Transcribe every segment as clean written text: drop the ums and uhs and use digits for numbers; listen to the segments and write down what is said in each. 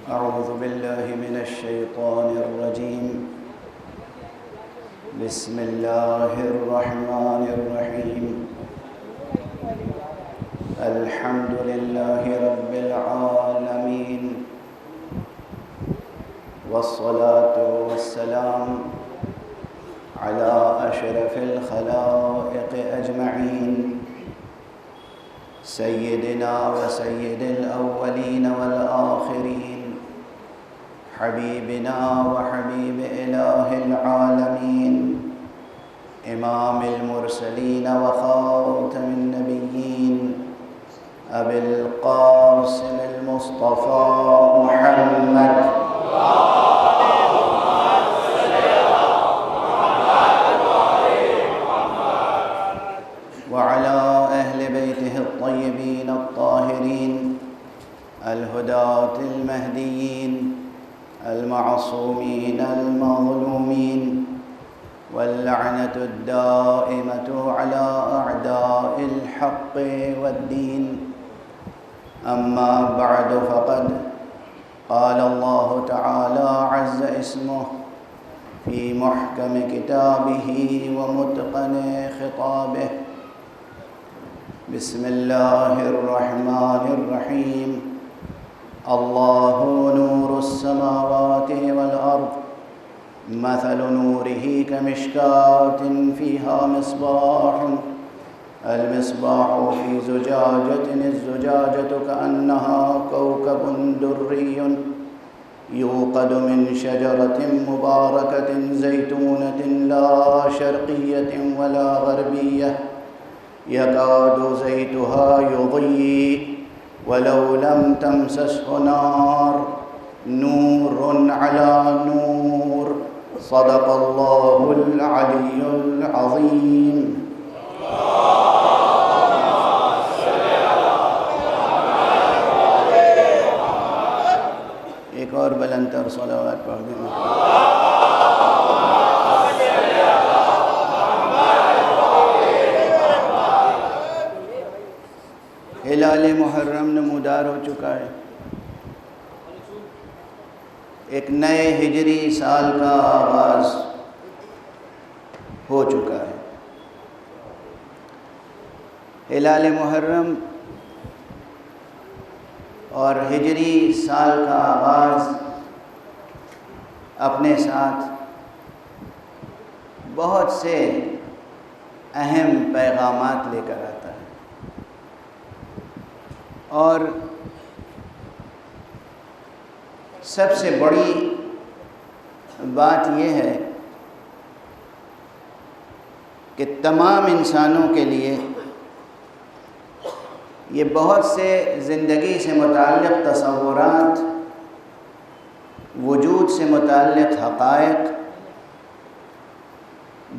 أعوذ بالله من الشيطان الرجيم. بسم الله الرحمن الرحيم. الحمد لله رب العالمين، والصلاة والسلام على أشرف الخلائق أجمعين، سيدنا وسيد الأولين والآخرين، حبيبنا وحبيب إله العالمين، إمام المرسلين وخاتم النبيين، أبي القاسم المصطفى محمد وعلى أهل بيته الطيبين الطاهرين الهداة المهديين المعصومين المظلومين، واللعنة الدائمة على أعداء الحق والدين. أما بعد، فقد قال الله تعالى عز اسمه في محكم كتابه ومتقن خطابه. بسم الله الرحمن الرحيم. الله نور السماوات والأرض، مثل نوره كمشكاة فيها مصباح، المصباح في زجاجة، الزجاجة كأنها كوكب دري يوقد من شجرة مباركة زيتونة لا شرقية ولا غربية، يكاد زيتها يضيء ولو لم تمسسه نار، نور على نور. صدق الله العلي العظيم. ایک اور بلند تر صلوات پڑھ دیں. ہلال محرم نمودار ہو چکا ہے، ایک نئے ہجری سال کا آغاز ہو چکا ہے. ہلال محرم اور ہجری سال کا آغاز اپنے ساتھ بہت سے اہم پیغامات لے کر آتا ہے، اور سب سے بڑی بات یہ ہے کہ تمام انسانوں کے لیے یہ بہت سے زندگی سے متعلق تصورات، وجود سے متعلق حقائق،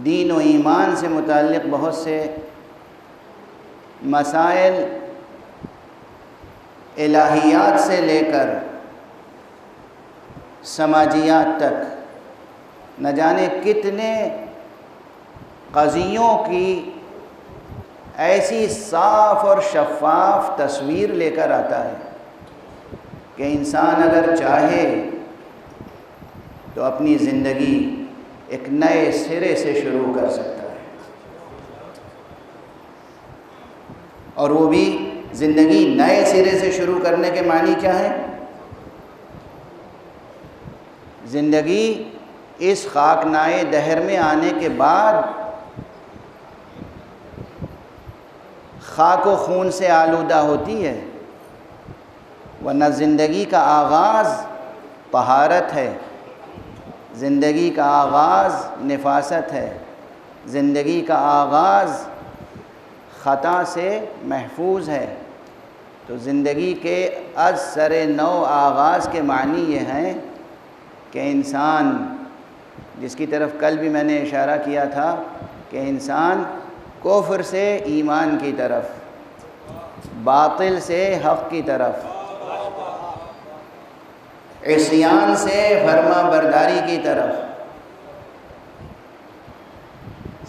دین و ایمان سے متعلق بہت سے مسائل، الہیات سے لے کر سماجیات تک نہ جانے کتنے قضیوں کی ایسی صاف اور شفاف تصویر لے کر آتا ہے کہ انسان اگر چاہے تو اپنی زندگی ایک نئے سرے سے شروع کر سکتا ہے، اور وہ بھی زندگی نئے سرے سے شروع کرنے کے معنی کیا ہے؟ زندگی اس خاکنائے دہر میں آنے کے بعد خاک و خون سے آلودہ ہوتی ہے، ورنہ زندگی کا آغاز طہارت ہے، زندگی کا آغاز نفاست ہے، زندگی کا آغاز خطا سے محفوظ ہے. تو زندگی کے از سر نو آغاز کے معنی یہ ہیں کہ انسان، جس کی طرف کل بھی میں نے اشارہ کیا تھا کہ انسان کفر سے ایمان کی طرف، باطل سے حق کی طرف، عصیان سے فرما برداری کی طرف،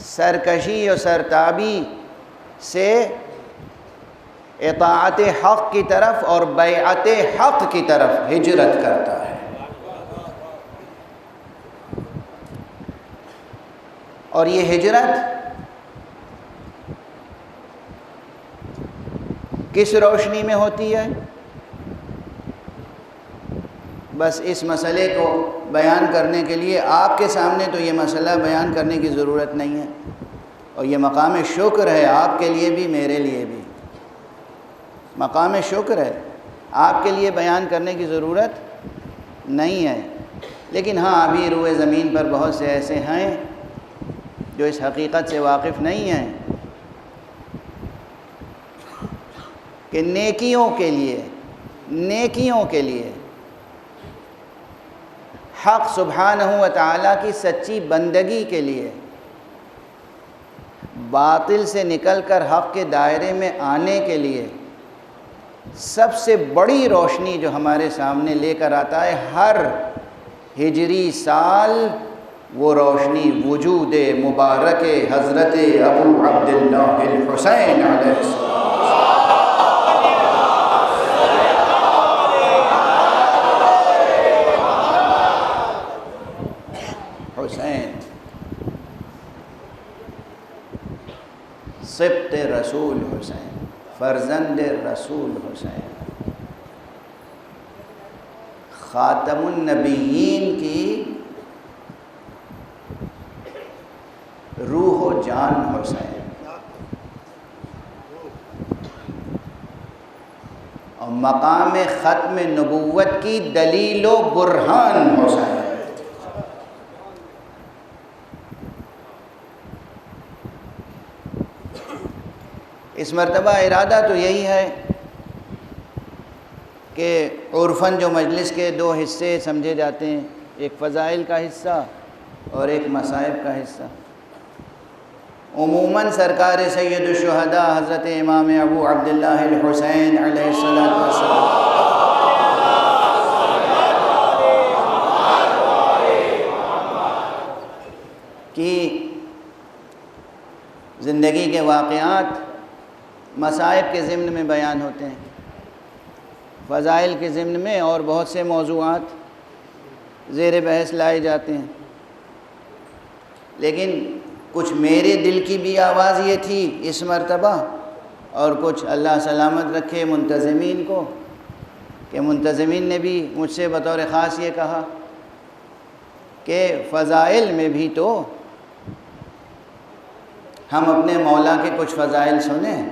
سرکشی و سرتابی سے اطاعت حق کی طرف اور بیعت حق کی طرف ہجرت کرتا ہے۔ اور یہ ہجرت کس روشنی میں ہوتی ہے؟ بس اس مسئلے کو بیان کرنے کے لیے آپ کے سامنے تو یہ مسئلہ بیان کرنے کی ضرورت نہیں ہے، اور یہ مقام شکر ہے آپ کے لیے بھی میرے لیے بھی، مقام شکر ہے، آپ کے لیے بیان کرنے کی ضرورت نہیں ہے۔ لیکن ہاں ابھی روئے زمین پر بہت سے ایسے ہیں جو اس حقیقت سے واقف نہیں ہیں کہ نیکیوں کے لیے حق سبحانہ و تعالیٰ کی سچی بندگی کے لیے باطل سے نکل کر حق کے دائرے میں آنے کے لیے سب سے بڑی روشنی جو ہمارے سامنے لے کر آتا ہے ہر ہجری سال، وہ روشنی وجود مبارک حضرت ابو عبداللہ الحسین علیہ السلام۔ حسین سبط رسول حسین، فرزند رسول حسین، خاتم النبیین کی روح و جان حسین، اور مقام ختم نبوت کی دلیل و برہان حسین۔ اس مرتبہ ارادہ تو یہی ہے کہ عرفاً جو مجلس کے دو حصے سمجھے جاتے ہیں، ایک فضائل کا حصہ اور ایک مصائب کا حصہ، عموماً سرکار سید الشہداء حضرت امام ابو عبداللہ الحسین علیہ السلام کی زندگی کے واقعات مصائب کے ضمن میں بیان ہوتے ہیں، فضائل کے ضمن میں اور بہت سے موضوعات زیر بحث لائے جاتے ہیں۔ لیکن کچھ میرے دل کی بھی آواز یہ تھی اس مرتبہ، اور کچھ اللہ سلامت رکھے منتظمین کو، کہ منتظمین نے بھی مجھ سے بطور خاص یہ کہا کہ فضائل میں بھی تو ہم اپنے مولا کے کچھ فضائل سنیں۔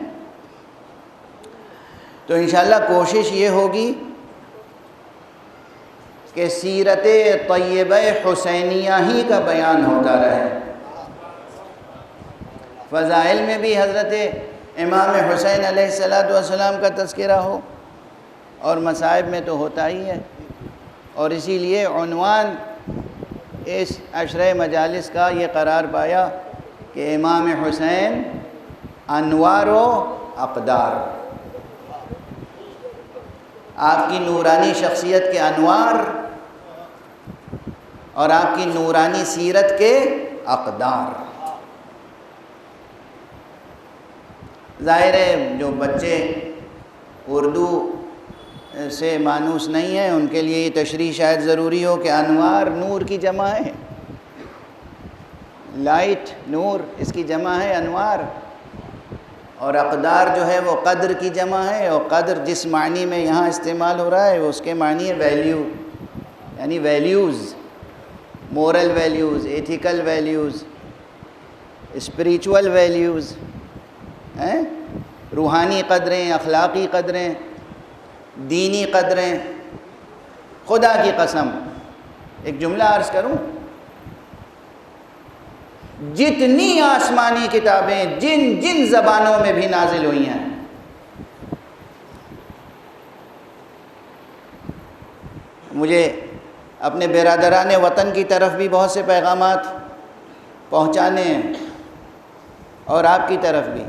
تو انشاءاللہ کوشش یہ ہوگی کہ سیرت طیبہ حسینیہ ہی کا بیان ہوتا رہے، فضائل میں بھی حضرت امام حسین علیہ السلام کا تذکرہ ہو، اور مصائب میں تو ہوتا ہی ہے۔ اور اسی لیے عنوان اس عشرہ مجالس کا یہ قرار پایا کہ امام حسین انوار و اقدار، آپ کی نورانی شخصیت کے انوار اور آپ کی نورانی سیرت کے اقدار۔ ظاہر ہے جو بچے اردو سے مانوس نہیں ہیں ان کے لیے یہ تشریح شاید ضروری ہو کہ انوار نور کی جمع ہے، لائٹ نور اس کی جمع ہے انوار، اور اقدار جو ہے وہ قدر کی جمع ہے، اور قدر جس معنی میں یہاں استعمال ہو رہا ہے اس کے معنی ہے ویلیو، یعنی values, moral values, ethical values, spiritual values, روحانی قدریں، اخلاقی قدریں، دینی قدریں۔ خدا کی قسم ایک جملہ عرض کروں، جتنی آسمانی کتابیں جن جن زبانوں میں بھی نازل ہوئی ہیں، مجھے اپنے برادران وطن کی طرف بھی بہت سے پیغامات پہنچانے ہیں، اور آپ کی طرف بھی،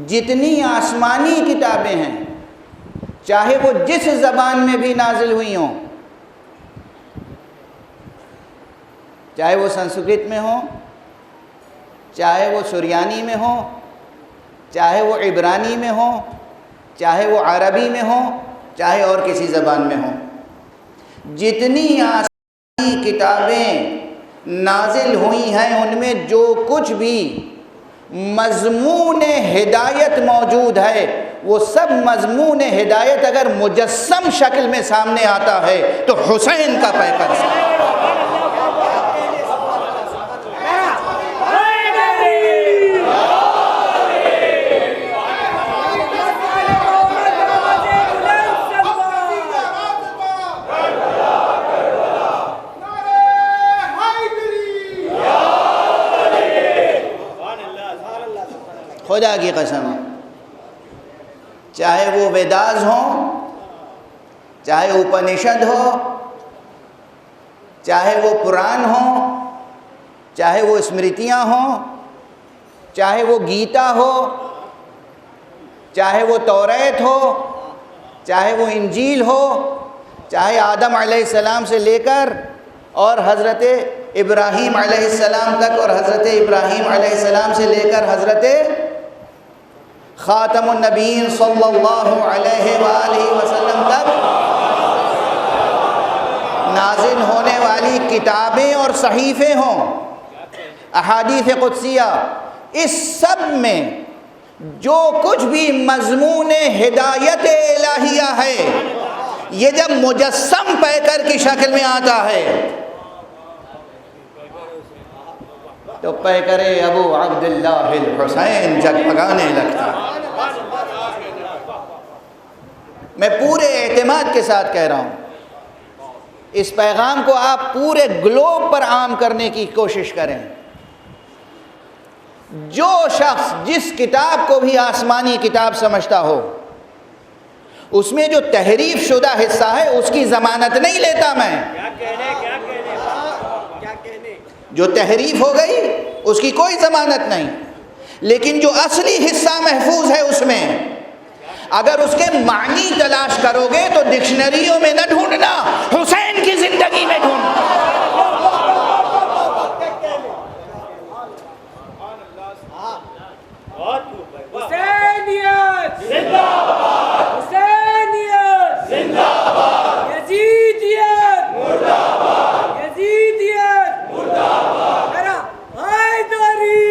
جتنی آسمانی کتابیں ہیں چاہے وہ جس زبان میں بھی نازل ہوئی ہوں، چاہے وہ سنسکرت میں ہوں، چاہے وہ سریانی میں ہوں، چاہے وہ عبرانی میں ہوں، چاہے وہ عربی میں ہوں، چاہے اور کسی زبان میں ہوں، جتنی آسمانی کتابیں نازل ہوئی ہیں ان میں جو کچھ بھی مضمون ہدایت موجود ہے، وہ سب مضمون ہدایت اگر مجسم شکل میں سامنے آتا ہے تو حسین کا پیکر سے۔ خدا کی قسم، چاہے وہ ویداز ہوں، چاہے اپنشد ہو، چاہے وہ پران ہوں، چاہے وہ اسمرتیاں ہوں، چاہے وہ گیتا ہو، چاہے وہ توریت ہو، چاہے وہ انجیل ہو، چاہے آدم علیہ السلام سے لے کر اور حضرت ابراہیم علیہ السلام تک، اور حضرت ابراہیم علیہ السلام سے لے کر حضرت خاتم النبیین صلی اللہ علیہ وآلہ وسلم تک نازل ہونے والی کتابیں اور صحیفے ہوں، احادیث قدسیہ، اس سب میں جو کچھ بھی مضمون ہدایت الہیہ ہے، یہ جب مجسم پیکر کی شکل میں آتا ہے تو پیکر ابو عبداللہ الحسین جگمگانے لگتا ہے۔ میں پورے اعتماد کے ساتھ کہہ رہا ہوں، اس پیغام کو آپ پورے گلوب پر عام کرنے کی کوشش کریں۔ جو شخص جس کتاب کو بھی آسمانی کتاب سمجھتا ہو، اس میں جو تحریف شدہ حصہ ہے اس کی ضمانت نہیں لیتا میں۔ جو تحریف ہو گئی اس کی کوئی ضمانت نہیں، لیکن جو اصلی حصہ محفوظ ہے اس میں اگر اس کے معنی تلاش کرو گے تو ڈکشنریوں میں نہ ڈھونڈنا، حسین کی زندگی میں ڈھونڈنا۔ حسینیت زندہ باد، حسینیت زندہ باد، یزیدیت مردہ باد، یزیدیت مردہ باد، میرا حیدری۔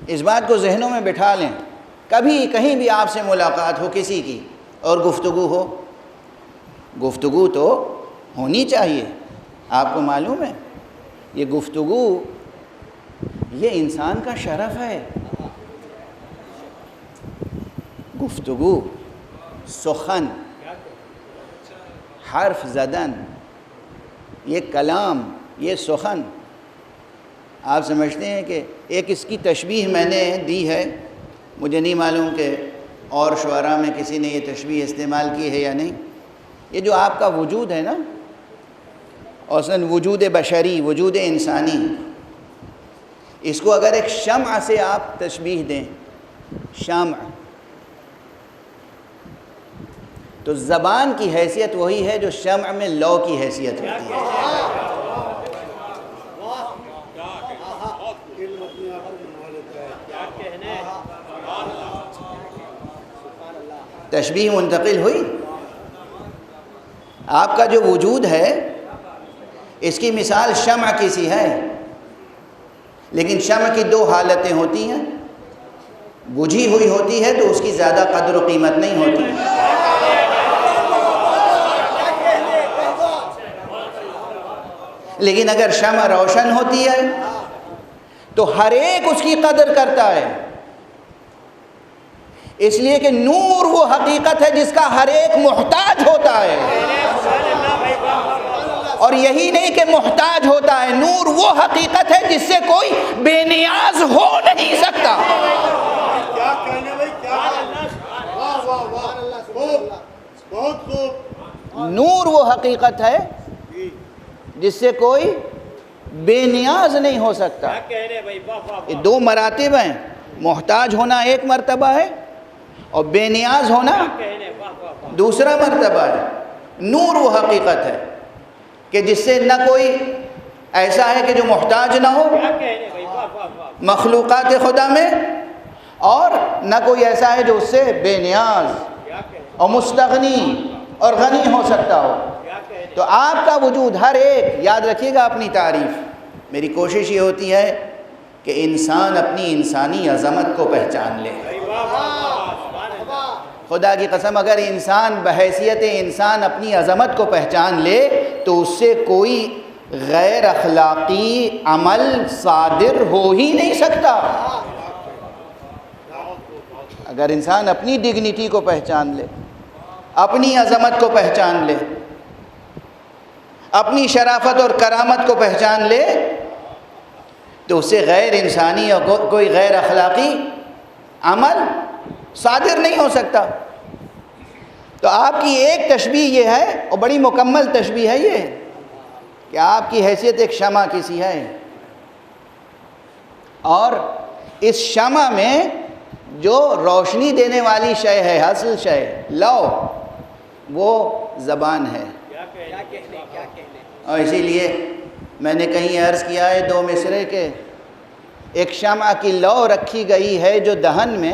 اس بات کو ذہنوں میں بٹھا لیں، کبھی کہیں بھی آپ سے ملاقات ہو کسی کی اور گفتگو ہو، گفتگو تو ہونی چاہیے، آپ کو معلوم ہے یہ گفتگو یہ انسان کا شرف ہے۔ گفتگو، سخن، حرف زدن، یہ کلام، یہ سخن، آپ سمجھتے ہیں کہ ایک اس کی تشبیہ میں نے دی ہے، مجھے نہیں معلوم کہ اور شعراء میں کسی نے یہ تشبیہ استعمال کی ہے یا نہیں۔ یہ جو آپ کا وجود ہے نا، اصلاً وجود بشری، وجود انسانی، اس کو اگر ایک شمع سے آپ تشبیہ دیں، شمع، تو زبان کی حیثیت وہی ہے جو شمع میں لو کی حیثیت ہوتی ہے۔ تشبیہ منتقل ہوئی۔ آپ کا جو وجود ہے اس کی مثال شمع کی سی ہے، لیکن شمع کی دو حالتیں ہوتی ہیں، بجھی ہوئی ہوتی ہے تو اس کی زیادہ قدر و قیمت نہیں ہوتی، لیکن اگر شمع روشن ہوتی ہے تو ہر ایک اس کی قدر کرتا ہے، اس لیے کہ نور وہ حقیقت ہے جس کا ہر ایک محتاج ہوتا ہے، اور یہی نہیں کہ محتاج ہوتا ہے، نور وہ حقیقت ہے جس سے کوئی بے نیاز ہو نہیں سکتا۔ نور وہ حقیقت ہے جس سے کوئی بے نیاز نہیں ہو سکتا۔ یہ دو مراتب ہیں، محتاج ہونا ایک مرتبہ ہے اور بے نیاز ہونا دوسرا مرتبہ ہے۔ نور وہ حقیقت ہے کہ جس سے نہ کوئی ایسا ہے کہ جو محتاج نہ ہو مخلوقات خدا میں، اور نہ کوئی ایسا ہے جو اس سے بے نیاز اور مستغنی اور غنی ہو سکتا ہو۔ تو آپ کا وجود ہر ایک، یاد رکھیے گا اپنی تعریف، میری کوشش یہ ہوتی ہے کہ انسان اپنی انسانی عظمت کو پہچان لے۔ خدا کی قسم اگر انسان بحیثیت انسان اپنی عظمت کو پہچان لے تو اس سے کوئی غیر اخلاقی عمل صادر ہو ہی نہیں سکتا۔ اگر انسان اپنی ڈگنیٹی کو پہچان لے، اپنی عظمت کو پہچان لے، اپنی شرافت اور کرامت کو پہچان لے تو اس سے غیر انسانی اور کوئی غیر اخلاقی عمل صادر نہیں ہو سکتا۔ تو آپ کی ایک تشبیہ یہ ہے، اور بڑی مکمل تشبیہ ہے یہ، کہ آپ کی حیثیت ایک شمع کسی ہے، اور اس شمع میں جو روشنی دینے والی شے ہے، اصل شے لو، وہ زبان ہے۔ اور اسی لیے میں نے کہیں عرض کیا ہے دو مصرے کے، ایک شمع کی لو رکھی گئی ہے جو دہن میں،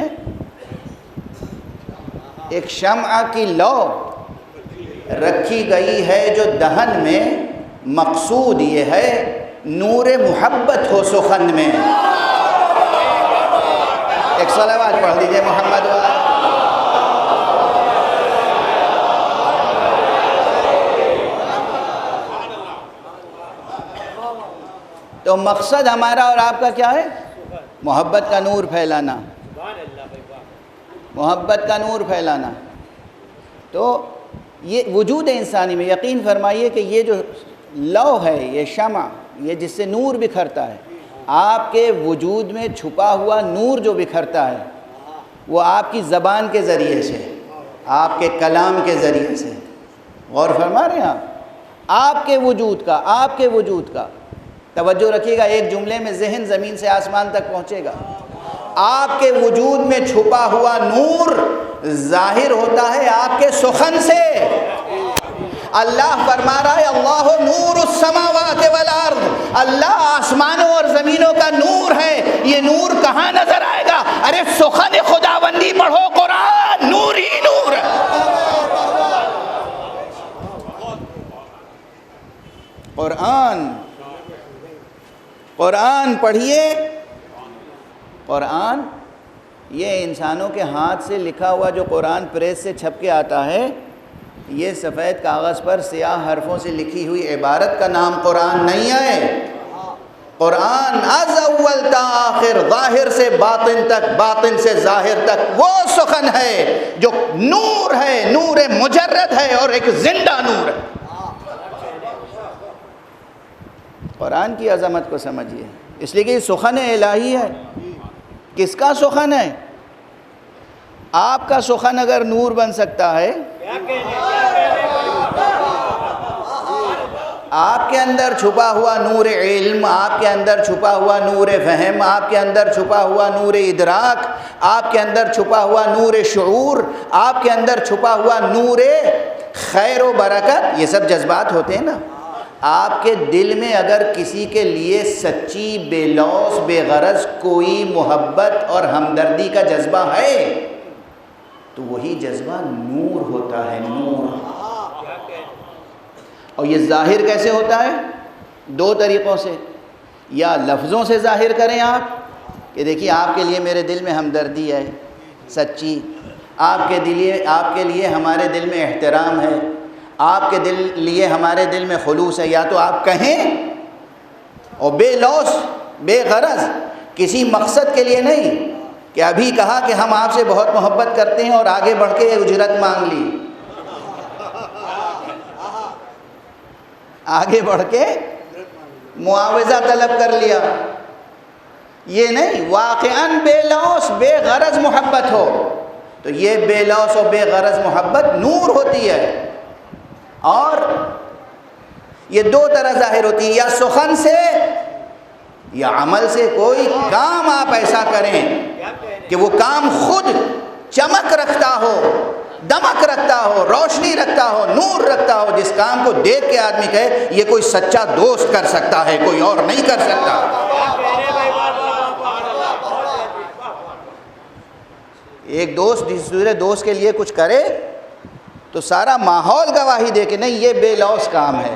ایک شمع کی لو رکھی گئی ہے جو دہن میں، مقصود یہ ہے نور محبت ہو سخن میں۔ ایک صلوات پڑھ دیجئے محمد والا۔ تو مقصد ہمارا اور آپ کا کیا ہے؟ محبت کا نور پھیلانا، محبت کا نور پھیلانا۔ تو یہ وجود انسانی میں یقین فرمائیے کہ یہ جو لو ہے، یہ شمع، یہ جس سے نور بکھرتا ہے، آپ کے وجود میں چھپا ہوا نور جو بکھرتا ہے وہ آپ کی زبان کے ذریعے سے، آپ کے کلام کے ذریعے سے۔ غور فرما رہے ہیں آپ کے وجود کا، آپ کے وجود کا توجہ رکھیے گا، ایک جملے میں ذہن زمین سے آسمان تک پہنچے گا۔ آپ کے وجود میں چھپا ہوا نور ظاہر ہوتا ہے آپ کے سخن سے۔ اللہ فرما رہا ہے اللہ نور السماوات والارض، اللہ آسمانوں اور زمینوں کا نور ہے۔ یہ نور کہاں نظر آئے گا؟ ارے سخن خداوندی پڑھو، قرآن نور ہی نور ہے۔ قرآن پڑھیے۔ قرآن یہ انسانوں کے ہاتھ سے لکھا ہوا جو قرآن پریس سے چھپ کے آتا ہے، یہ سفید کاغذ پر سیاہ حرفوں سے لکھی ہوئی عبارت کا نام قرآن نہیں ہے۔ قرآن از اول تا آخر، ظاہر سے باطن تک، باطن سے ظاہر تک وہ سخن ہے جو نور ہے، نور مجرد ہے اور ایک زندہ نور ہے۔ قرآن کی عظمت کو سمجھیے، اس لیے کہ یہ سخن الہی ہے۔ کس کا سخن ہے؟ آپ کا سخن اگر نور بن سکتا ہے، آپ کے اندر چھپا ہوا نور علم، آپ کے اندر چھپا ہوا نور فہم، آپ کے اندر چھپا ہوا نور ادراک، آپ کے اندر چھپا ہوا نور شعور، آپ کے اندر چھپا ہوا نور خیر و برکت، یہ سب جذبات ہوتے ہیں نا۔ آپ کے دل میں اگر کسی کے لیے سچی، بے لوث، بے غرض کوئی محبت اور ہمدردی کا جذبہ ہے تو وہی جذبہ نور ہوتا ہے، نور۔ اور یہ ظاہر کیسے ہوتا ہے؟ دو طریقوں سے، یا لفظوں سے ظاہر کریں آپ کہ دیکھیے آپ کے لیے میرے دل میں ہمدردی ہے سچی، آپ کے لیے ہمارے دل میں احترام ہے، آپ کے لیے ہمارے دل میں خلوص ہے، یا تو آپ کہیں اور بے لوث، بے غرض، کسی مقصد کے لیے نہیں کہ ابھی کہا کہ ہم آپ سے بہت محبت کرتے ہیں اور آگے بڑھ کے اجرت مانگ لی، آگے بڑھ کے معاوضہ طلب کر لیا، یہ نہیں، واقعاً بے لوث، بے غرض محبت ہو تو یہ بے لوث اور بے غرض محبت نور ہوتی ہے۔ اور یہ دو طرح ظاہر ہوتی ہے، یا سخن سے یا عمل سے۔ کوئی کام آپ ایسا کریں کہ وہ کام خود چمک رکھتا ہو، دمک رکھتا ہو، روشنی رکھتا ہو، نور رکھتا ہو، جس کام کو دیکھ کے آدمی کہے یہ کوئی سچا دوست کر سکتا ہے، کوئی اور نہیں کر سکتا۔ ایک دوست دوسرے دوست کے لیے کچھ کرے تو سارا ماحول گواہی دے کہ نہیں، یہ بے لوث کام ہے،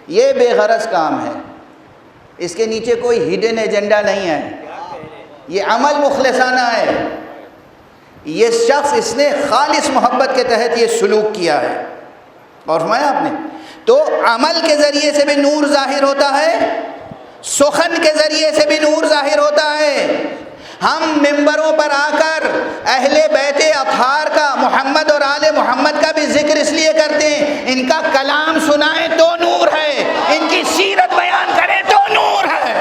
یہ بے غرض کام ہے، اس کے نیچے کوئی ہڈن ایجنڈا نہیں ہے، یہ عمل مخلصانہ ہے، یہ شخص اس نے خالص محبت کے تحت یہ سلوک کیا ہے۔ اور فرمایا آپ نے تو عمل کے ذریعے سے بھی نور ظاہر ہوتا ہے، سخن کے ذریعے سے بھی نور ظاہر ہوتا ہے۔ ہم ممبروں پر آ کر اہل بیت اطہار کا، محمد اور آل محمد کا بھی ذکر اس لیے کرتے ہیں، ان کا کلام سنائیں تو نور ہے، ان کی سیرت بیان کریں تو نور ہے۔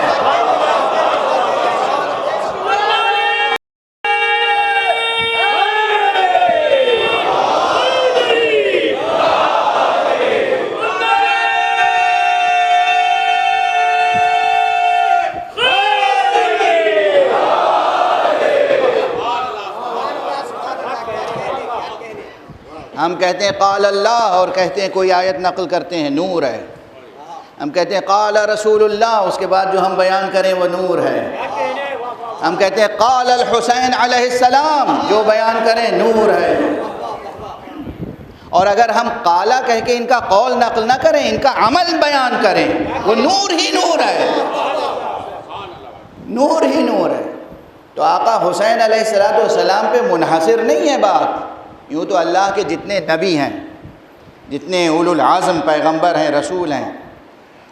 ہم کہتے ہیں قال اللہ اور کہتے ہیں کوئی آیت نقل کرتے ہیں نور ہے، ہم کہتے ہیں قال رسول اللہ، اس کے بعد جو ہم بیان کریں وہ نور ہے، ہم کہتے ہیں قال الحسین علیہ السلام، جو بیان کریں نور ہے۔ اور اگر ہم قالا کہہ کے ان کا قول نقل نہ کریں، ان کا عمل بیان کریں، وہ نور ہی نور ہے، نور ہی نور ہے۔ تو آقا حسین علیہ السلام پہ منحصر نہیں ہے بات، یوں تو اللہ کے جتنے نبی ہیں، جتنے اولو العزم پیغمبر ہیں، رسول ہیں،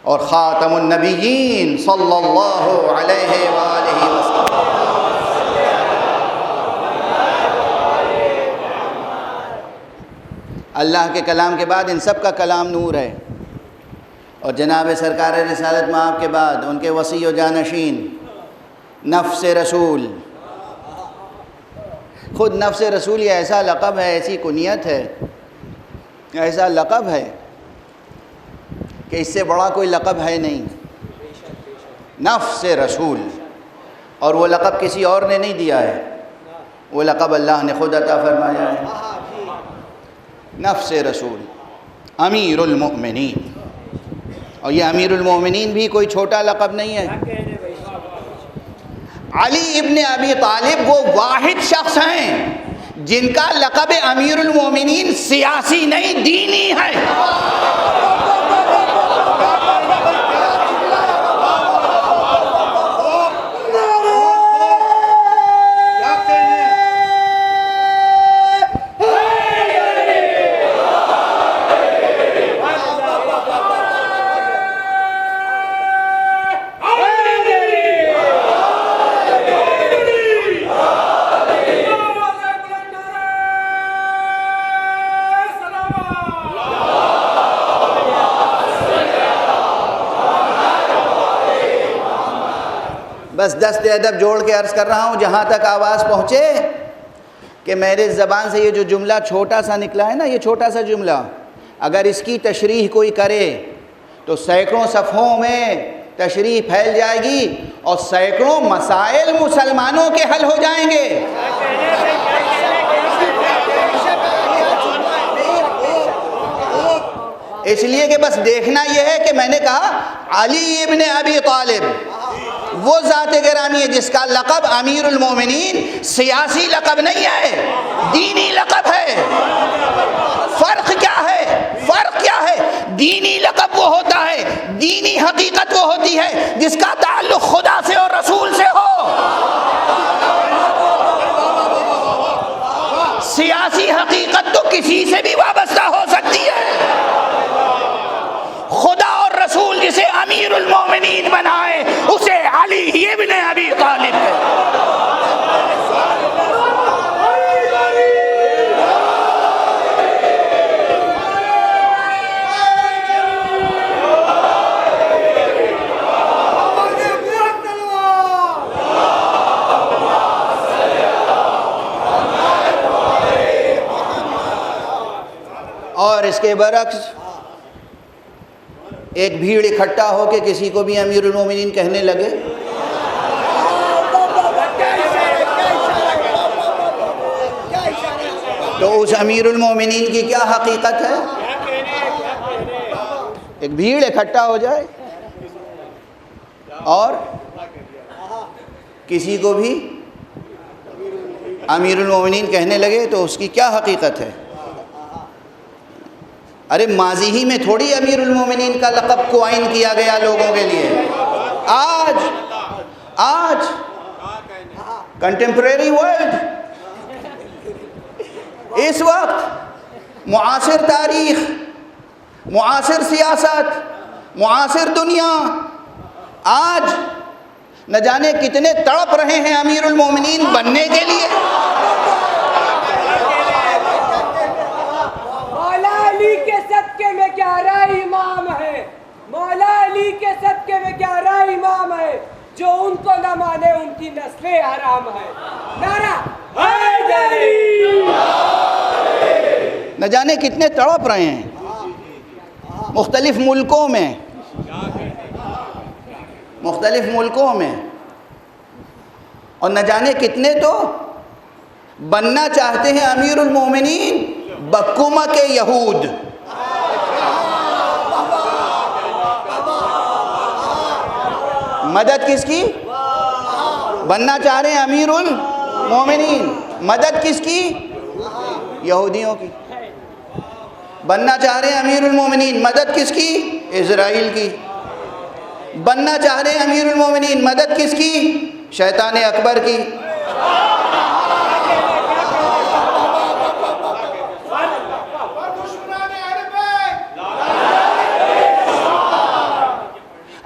اور خاتم النبیین صلی اللہ علیہ وآلہ وسلم، اللہ کے کلام کے بعد ان سب کا کلام نور ہے۔ اور جناب سرکار رسالت مآب کے بعد ان کے وصی و جانشین نفس رسول، خود نفس رسول یہ ایسا لقب ہے، ایسی کنیت ہے، ایسا لقب ہے کہ اس سے بڑا کوئی لقب ہے نہیں، نفس رسول۔ اور وہ لقب کسی اور نے نہیں دیا ہے، وہ لقب اللہ نے خود عطا فرمایا ہے، نفس رسول، امیر المؤمنین۔ اور یہ امیر المؤمنین بھی کوئی چھوٹا لقب نہیں ہے۔ علی ابن ابی طالب وہ واحد شخص ہیں جن کا لقب امیر المومنین سیاسی نہیں، دینی ہے۔ بس دست ادب جوڑ کے عرض کر رہا ہوں، جہاں تک آواز پہنچے کہ میرے زبان سے یہ جو جملہ چھوٹا سا نکلا ہے نا، یہ چھوٹا سا جملہ اگر اس کی تشریح کوئی کرے تو سینکڑوں صفحوں میں تشریح پھیل جائے گی اور سینکڑوں مسائل مسلمانوں کے حل ہو جائیں گے۔ اس لیے کہ بس دیکھنا یہ ہے کہ میں نے کہا علی ابن ابی طالب وہ ذات گرامی ہے جس کا لقب امیر المومنین سیاسی لقب نہیں ہے، دینی لقب ہے۔ فرق کیا ہے؟ فرق کیا ہے؟ دینی لقب وہ ہوتا ہے، دینی حقیقت وہ ہوتی ہے جس کا تعلق خدا سے اور رسول سے ہو۔ سیاسی حقیقت تو کسی سے بھی وابستہ ہو سکتی ہے، خدا اور رسول جسے امیر المومنین بنائے اسے علی ابن ابی طالب ہے۔ اور اس کے برعکس ایک بھیڑ اکٹھا ہو کے کسی کو بھی امیر المومنین کہنے لگے، تو اس امیر المومنین کی کیا حقیقت ہے؟ ایک بھیڑ اکٹھا ہو جائے اور کسی کو بھی امیر المومنین کہنے لگے تو اس کی کیا حقیقت ہے؟ ارے ماضی ہی میں تھوڑی امیر المومنین کا لقب کوائن کیا گیا لوگوں کے لیے. آج کنٹمپریری ورلڈ، اس وقت معاصر تاریخ، معاصر سیاست، معاصر دنیا آج نہ جانے کتنے تڑپ رہے ہیں امیر المومنین بننے کے لیے. مولا علی کے صدقے میں 11 امام ہے، مولا علی کے صدقے میں 11 امام ہے، جو ان کو نہ مانے ان کی نسلیں حرام ہے. نعرہ حیدری. نہ جانے کتنے تڑپ رہے ہیں مختلف ملکوں میں، اور نہ جانے کتنے تو بننا چاہتے ہیں امیر المومنین بکومہ کے یہود. مدد کس کی؟ بننا چاہ رہے ہیں امیر المومنین، مدد کس کی؟ یہودیوں کی. بننا چاہ رہے ہیں امیر المومنین، مدد کس کی؟ اسرائیل کی. بننا چاہ رہے ہیں امیر المومنین، مدد کس کی؟ شیطان اکبر کی.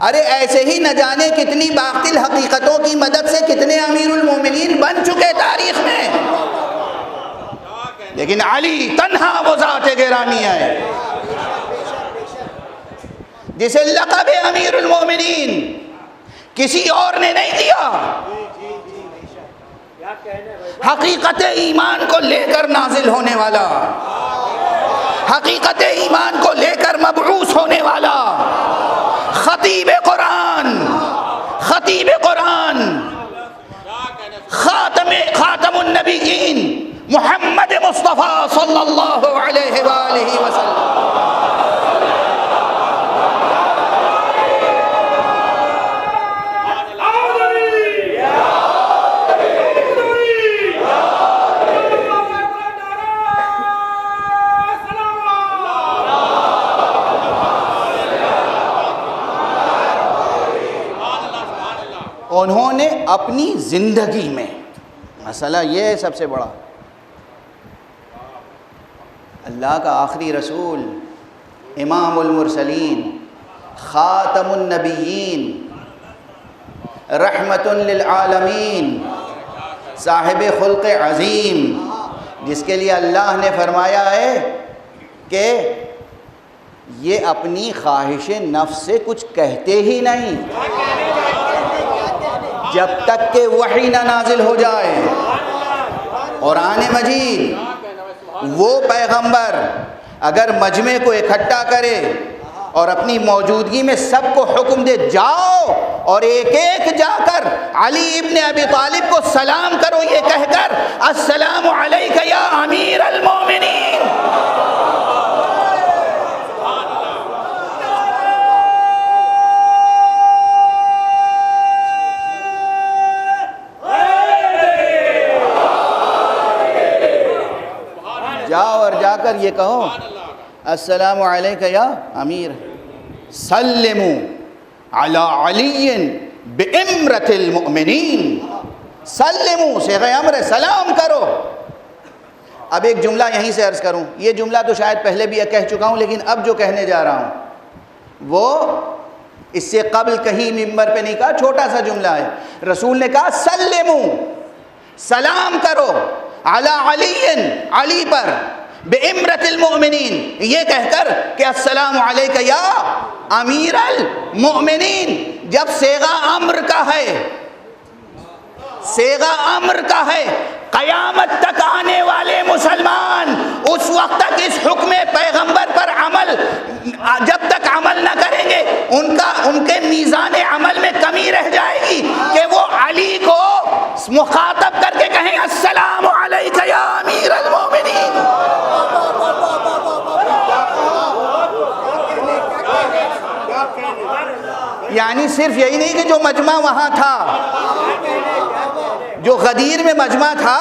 ارے ایسے ہی نہ جانے کتنی باطل حقیقتوں کی مدد سے کتنے امیر المومنین بن چکے تاریخ میں، لیکن علی تنہا وہ ذات گرامی ہے جسے لقب امیر المومنین کسی اور نے نہیں دیا. حقیقت ایمان کو لے کر نازل ہونے والا، حقیقت ایمان کو لے کر مبعوث ہونے والا، خطیب قرآن، خاتم النبیین محمد مصطفیٰ صلی اللہ علیہ وآلہ وسلم. انہوں نے اپنی زندگی میں، مسئلہ یہ ہے سب سے بڑا، اللہ کا آخری رسول، امام المرسلین، خاتم النبیین، رحمت للعالمین، صاحب خلق عظیم، جس کے لیے اللہ نے فرمایا ہے کہ یہ اپنی خواہش نفس سے کچھ کہتے ہی نہیں جب تک کہ وحی نہ نازل ہو جائے. قرآن مجید وہ پیغمبر اگر مجمع کو اکٹھا کرے اور اپنی موجودگی میں سب کو حکم دے جاؤ اور ایک ایک جا کر علی ابن ابی طالب کو سلام کرو یہ کہہ کر السلام علیک یا امیر المومنین، جاؤ اور جا کر یہ کہو السلام علیک یا امیر، سلموا علی علی بامرۃ المؤمنین، سلموا صیغہ امر، سلام کرو. اب ایک جملہ یہیں سے عرض کروں، یہ جملہ تو شاید پہلے بھی کہہ چکا ہوں، لیکن اب جو کہنے جا رہا ہوں وہ اس سے قبل کہیں ممبر پہ نہیں کہا، چھوٹا سا جملہ ہے. رسول نے کہا سلموا، سلام کرو، علی علی، علی پر، بامرۃ المؤمنین، یہ کہہ کر کہ السلام علیک یا امیر المؤمنین. جب صیغہ امر کا ہے، صیغہ امر کا ہے، قیامت تک آنے والے مسلمان اس وقت تک اس حکم پیغمبر پر عمل، جب تک عمل نہ کریں گے ان کے میزان عمل میں کمی رہ جائے گی کہ وہ علی کو مخاطب کر کے کہیں السلام علیک یا امیر المومنین. یعنی صرف یہی نہیں کہ جو مجمع وہاں تھا، جو غدیر میں مجمع تھا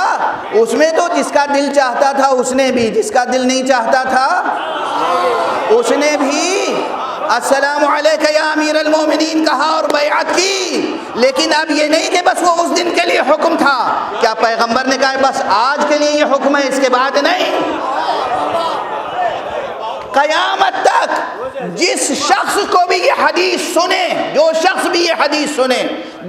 اس میں تو جس کا دل چاہتا تھا اس نے بھی، جس کا دل نہیں چاہتا تھا اس نے بھی السلام علیکہ یا امیر المومنین کہا اور بیعت کی. لیکن اب یہ نہیں کہ بس وہ اس دن کے لیے حکم تھا. کیا پیغمبر نے کہا بس آج کے لیے یہ حکم ہے، اس کے بعد نہیں؟ قیامت تک جس شخص کو بھی یہ حدیث سنے، جو شخص بھی یہ حدیث سنے،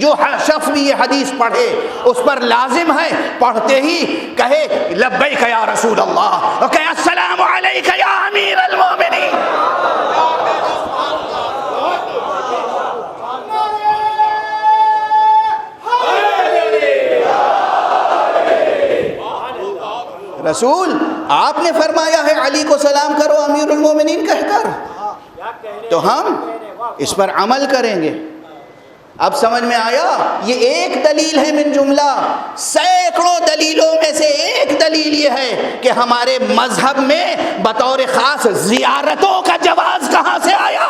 جو شخص بھی یہ حدیث پڑھے، اس پر لازم ہے پڑھتے ہی کہے لبیک یا رسول اللہ، اور کہے السلام علیک یا امیر المومنین. رسول آپ نے فرمایا ہے علی کو سلام کرو امیر المومنین کہہ کر، تو ہم اس پر عمل کریں گے. اب سمجھ میں آیا؟ یہ ایک دلیل ہے من جملہ سینکڑوں دلیلوں میں سے ایک دلیل یہ ہے کہ ہمارے مذہب میں بطور خاص زیارتوں کا جواز کہاں سے آیا.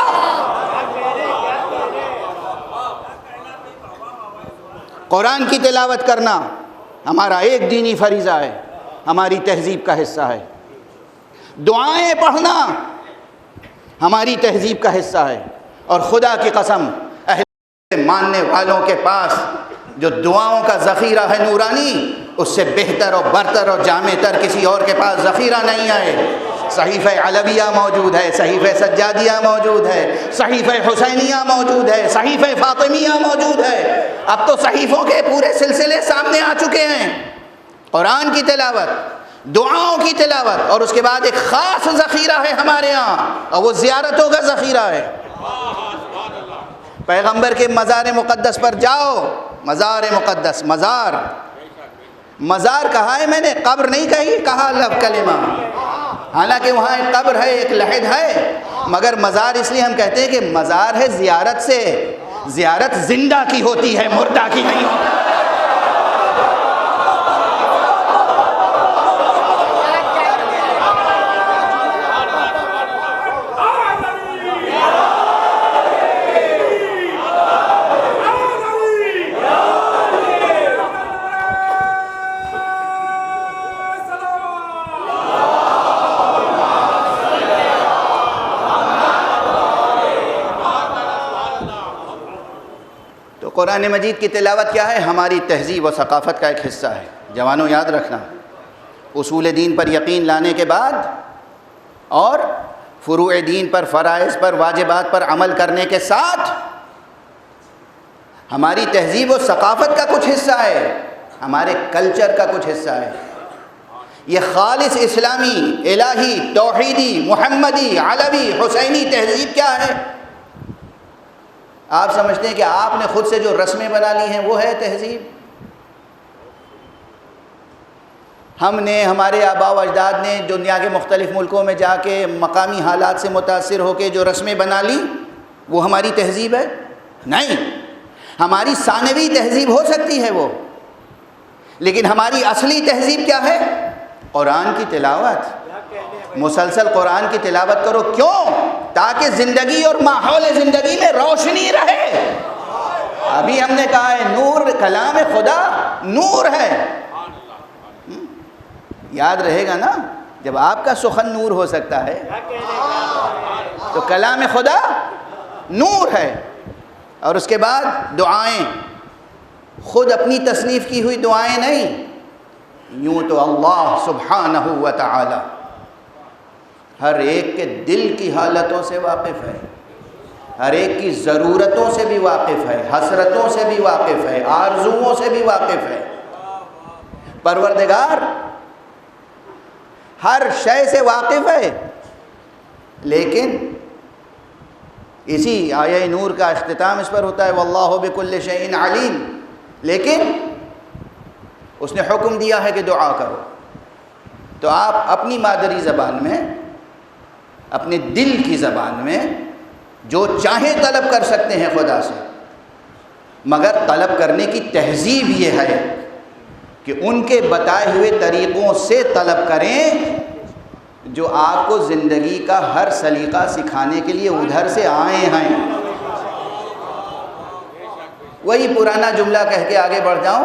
قرآن کی تلاوت کرنا ہمارا ایک دینی فریضہ ہے، ہماری تہذیب کا حصہ ہے. دعائیں پڑھنا ہماری تہذیب کا حصہ ہے. اور خدا کی قسم اہل ماننے والوں کے پاس جو دعاؤں کا ذخیرہ ہے نورانی، اس سے بہتر اور برتر اور جامع تر کسی اور کے پاس ذخیرہ نہیں ہے. صحیفہ علویہ موجود ہے، صحیفہ سجادیہ موجود ہے، صحیفہ حسینیہ موجود ہے، صحیفہ فاطمیہ موجود ہے. اب تو صحیفوں کے پورے سلسلے سامنے آ چکے ہیں. قرآن کی تلاوت، دعاؤں کی تلاوت، اور اس کے بعد ایک خاص ذخیرہ ہے ہمارے ہاں، اور وہ زیارتوں کا ذخیرہ ہے. پیغمبر کے مزار مقدس پر جاؤ. مزار مقدس، مزار کہا ہے میں نے، قبر نہیں کہا لفظ کلمہ. حالانکہ وہاں ایک قبر ہے، ایک لحد ہے، مگر مزار اس لیے ہم کہتے ہیں کہ مزار ہے زیارت سے. زیارت زندہ کی ہوتی ہے، مردہ کی نہیں ہوتی. قرآن مجید کی تلاوت کیا ہے؟ ہماری تہذیب و ثقافت کا ایک حصہ ہے. جوانوں یاد رکھنا، اصول دین پر یقین لانے کے بعد اور فروع دین پر، فرائض پر، واجبات پر عمل کرنے کے ساتھ ہماری تہذیب و ثقافت کا کچھ حصہ ہے، ہمارے کلچر کا کچھ حصہ ہے. یہ خالص اسلامی، الہی، توحیدی، محمدی، علوی، حسینی تہذیب کیا ہے؟ آپ سمجھتے ہیں کہ آپ نے خود سے جو رسمیں بنا لی ہیں وہ ہے تہذیب؟ ہم نے، ہمارے آباء و اجداد نے دنیا کے مختلف ملکوں میں جا کے مقامی حالات سے متاثر ہو کے جو رسمیں بنا لی وہ ہماری تہذیب ہے؟ نہیں. ہماری ثانوی تہذیب ہو سکتی ہے وہ، لیکن ہماری اصلی تہذیب کیا ہے؟ قرآن کی تلاوت. مسلسل قرآن کی تلاوت کرو. کیوں؟ تاکہ زندگی اور ماحول زندگی میں روشنی رہے. ابھی ہم نے کہا ہے نور، کلام خدا نور ہے. یاد رہے گا نا، جب آپ کا سخن نور ہو سکتا ہے تو کلام خدا نور ہے. اور اس کے بعد دعائیں، خود اپنی تصنیف کی ہوئی دعائیں نہیں، یوں تو اللہ سبحانہ و تعالی ہر ایک کے دل کی حالتوں سے واقف ہے، ہر ایک کی ضرورتوں سے بھی واقف ہے، حسرتوں سے بھی واقف ہے، آرزوؤں سے بھی واقف ہے. پروردگار ہر شے سے واقف ہے. لیکن اسی آیہ نور کا اختتام اس پر ہوتا ہے واللہ بکل شیء علیم. لیکن اس نے حکم دیا ہے کہ دعا کرو. تو آپ اپنی مادری زبان میں، اپنے دل کی زبان میں جو چاہیں طلب کر سکتے ہیں خدا سے، مگر طلب کرنے کی تہذیب یہ ہے کہ ان کے بتائے ہوئے طریقوں سے طلب کریں جو آپ کو زندگی کا ہر سلیقہ سکھانے کے لیے ادھر سے آئے ہیں. وہی پرانا جملہ کہہ کے آگے بڑھ جاؤں،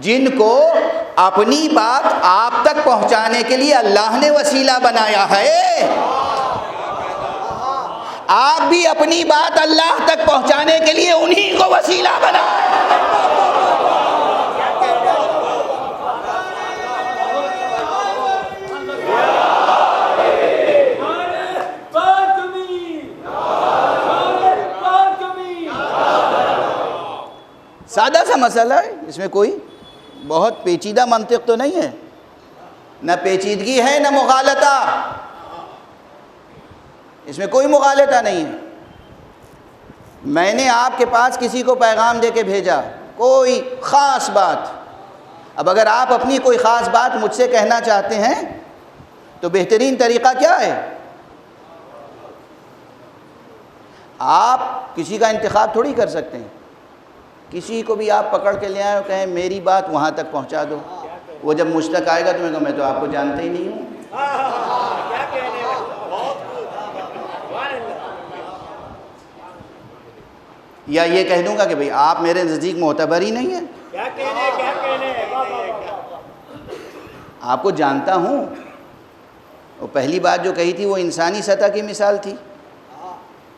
جن کو اپنی بات آپ تک پہنچانے کے لیے اللہ نے وسیلہ بنایا ہے، آپ بھی اپنی بات اللہ تک پہنچانے کے لیے انہی کو وسیلہ بنائیں۔ سادہ سا مسئلہ ہے، اس میں کوئی بہت پیچیدہ منطق تو نہیں ہے، نہ پیچیدگی ہے نہ مغالطہ، اس میں کوئی مغالطہ نہیں ہے۔ میں نے آپ کے پاس کسی کو پیغام دے کے بھیجا، کوئی خاص بات، اب اگر آپ اپنی کوئی خاص بات مجھ سے کہنا چاہتے ہیں تو بہترین طریقہ کیا ہے؟ آپ کسی کا انتخاب تھوڑی کر سکتے ہیں، کسی کو بھی آپ پکڑ کے لے آئے اور کہیں میری بات وہاں تک پہنچا دو، وہ جب مجھ تک آئے گا تو میں تو آپ کو جانتا ہی نہیں ہوں۔ یا یہ کہہ دوں گا کہ بھئی آپ میرے نزدیک معتبر ہی نہیں ہیں، آپ کو جانتا ہوں۔ وہ پہلی بات جو کہی تھی وہ انسانی سطح کی مثال تھی،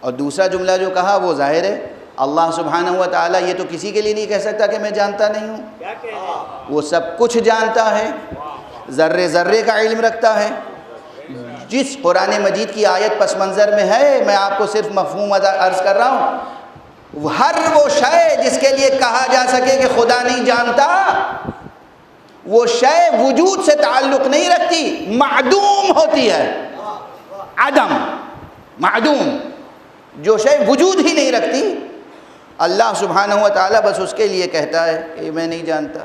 اور دوسرا جملہ جو کہا وہ ظاہر ہے اللہ سبحانہ و تعالیٰ یہ تو کسی کے لیے نہیں کہہ سکتا کہ میں جانتا نہیں ہوں، وہ سب کچھ جانتا ہے، ذرے ذرے کا علم رکھتا ہے۔ جس قرآن مجید کی آیت پس منظر میں ہے، میں آپ کو صرف مفہوم عرض کر رہا ہوں، ہر وہ شے جس کے لیے کہا جا سکے کہ خدا نہیں جانتا، وہ شے وجود سے تعلق نہیں رکھتی، معدوم ہوتی ہے، عدم، معدوم، جو شے وجود ہی نہیں رکھتی، اللہ سبحانہ و تعالیٰ بس اس کے لیے کہتا ہے کہ میں نہیں جانتا،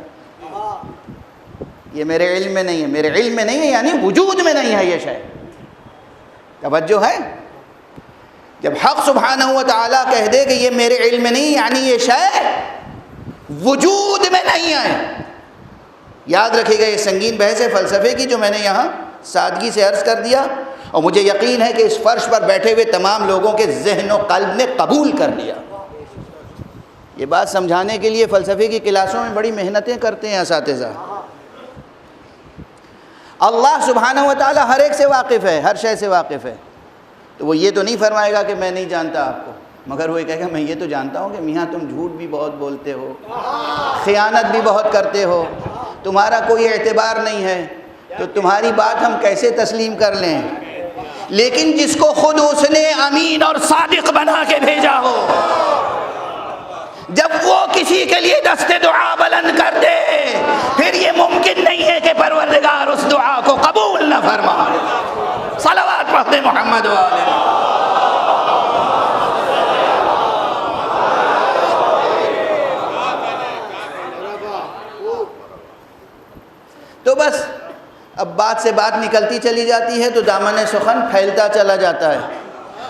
یہ میرے علم میں نہیں ہے، میرے علم میں نہیں ہے یعنی وجود میں نہیں ہے یہ شے۔ توجہ ہے؟ جب حق سبحانہ و تعالیٰ کہہ دے کہ یہ میرے علم میں نہیں یعنی یہ شے وجود میں نہیں ہے۔ یاد رکھے گا یہ سنگین بحث ہے فلسفے کی جو میں نے یہاں سادگی سے عرض کر دیا، اور مجھے یقین ہے کہ اس فرش پر بیٹھے ہوئے تمام لوگوں کے ذہن و قلب نے قبول کر لیا۔ یہ بات سمجھانے کے لیے فلسفے کی کلاسوں میں بڑی محنتیں کرتے ہیں اساتذہ۔ اللہ سبحانہ و تعالیٰ ہر ایک سے واقف ہے، ہر شے سے واقف ہے، تو وہ یہ تو نہیں فرمائے گا کہ میں نہیں جانتا آپ کو، مگر وہ یہ کہے گا میں یہ تو جانتا ہوں کہ میاں تم جھوٹ بھی بہت بولتے ہو، خیانت بھی بہت کرتے ہو، تمہارا کوئی اعتبار نہیں ہے، تو تمہاری بات ہم کیسے تسلیم کر لیں؟ لیکن جس کو خود اس نے امین اور صادق بنا کے بھیجا ہو، جب وہ کسی کے لیے دست دعا بلند کر دے، پھر یہ ممکن نہیں ہے کہ پروردگار اس دعا کو قبول نہ فرمائے۔ صلوات پڑھتے محمد والے۔ تو بس اب بات سے بات نکلتی چلی جاتی ہے تو دامن سخن پھیلتا چلا جاتا ہے،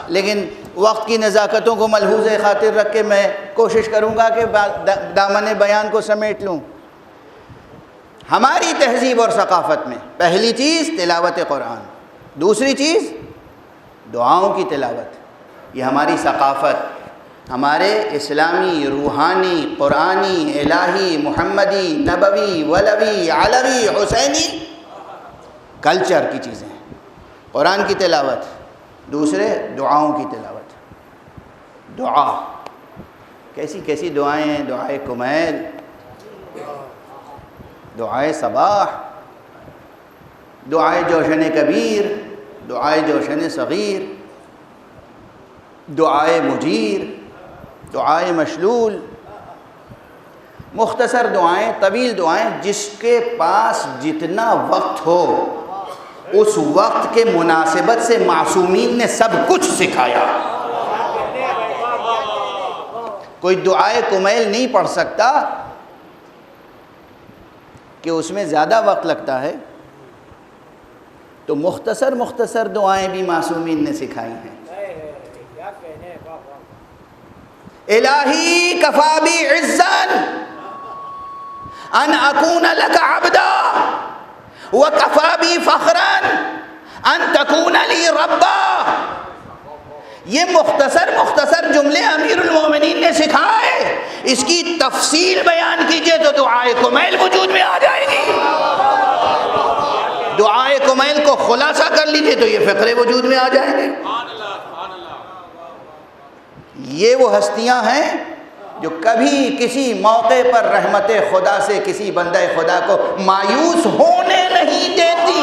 لیکن وقت کی نزاکتوں کو ملحوظ خاطر رکھ کے میں کوشش کروں گا کہ دامن بیان کو سمیٹ لوں۔ ہماری تہذیب اور ثقافت میں پہلی چیز تلاوت قرآن، دوسری چیز دعاؤں کی تلاوت، یہ ہماری ثقافت، ہمارے اسلامی، روحانی، قرآنی، الہی، محمدی، نبوی، ولوی، علوی، حسینی کلچر کی چیزیں ہیں۔ قرآن کی تلاوت، دوسرے دعاؤں کی تلاوت۔ دعا کیسی کیسی دعائیں ہیں، دعائے کمیل، دعائے صباح، دعائے جوشن کبیر، دعائے جوشن صغیر، دعائے مجیر، دعائے مشلول، مختصر دعائیں، طویل دعائیں، جس کے پاس جتنا وقت ہو اس وقت کے مناسبت سے معصومین نے سب کچھ سکھایا۔ کوئی دعائے کمیل نہیں پڑھ سکتا کہ اس میں زیادہ وقت لگتا ہے، تو مختصر مختصر دعائیں بھی معصومین نے سکھائی ہیں۔ الہی کفا بی عزا ان اکون لک عبدا وکفا بی فخرا ان تکون لی ربا۔ یہ مختصر جملے امیر المومنین نے سکھائے، اس کی تفصیل بیان کیجئے تو دعائے کمیل وجود میں آ جائے گی، دعائے کمیل کو خلاصہ کر لیجئے تو یہ فقرے وجود میں آ جائیں گے۔ یہ وہ ہستیاں ہیں جو کبھی کسی موقع پر رحمت خدا سے کسی بندہ خدا کو مایوس ہونے نہیں دیتی،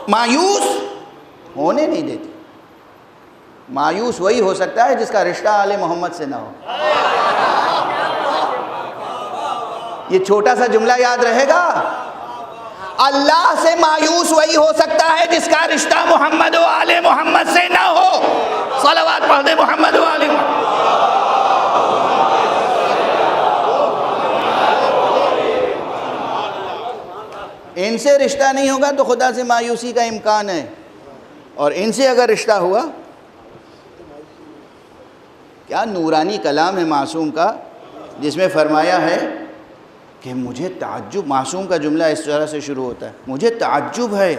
مایوس ہونے نہیں دیتی۔ مایوس وہی ہو سکتا ہے جس کا رشتہ آل محمد سے نہ ہو۔ یہ چھوٹا سا جملہ یاد رہے گا، اللہ سے مایوس وہی ہو سکتا ہے جس کا رشتہ محمد و آل محمد سے نہ ہو۔ صلوات پڑھ دے محمد و آل محمد۔ ان سے رشتہ نہیں ہوگا تو خدا سے مایوسی کا امکان ہے، اور ان سے اگر رشتہ ہوا، کیا نورانی کلام ہے معصوم کا، جس میں فرمایا ہے کہ مجھے تعجب، معصوم کا جملہ اس طرح سے شروع ہوتا ہے، مجھے تعجب ہے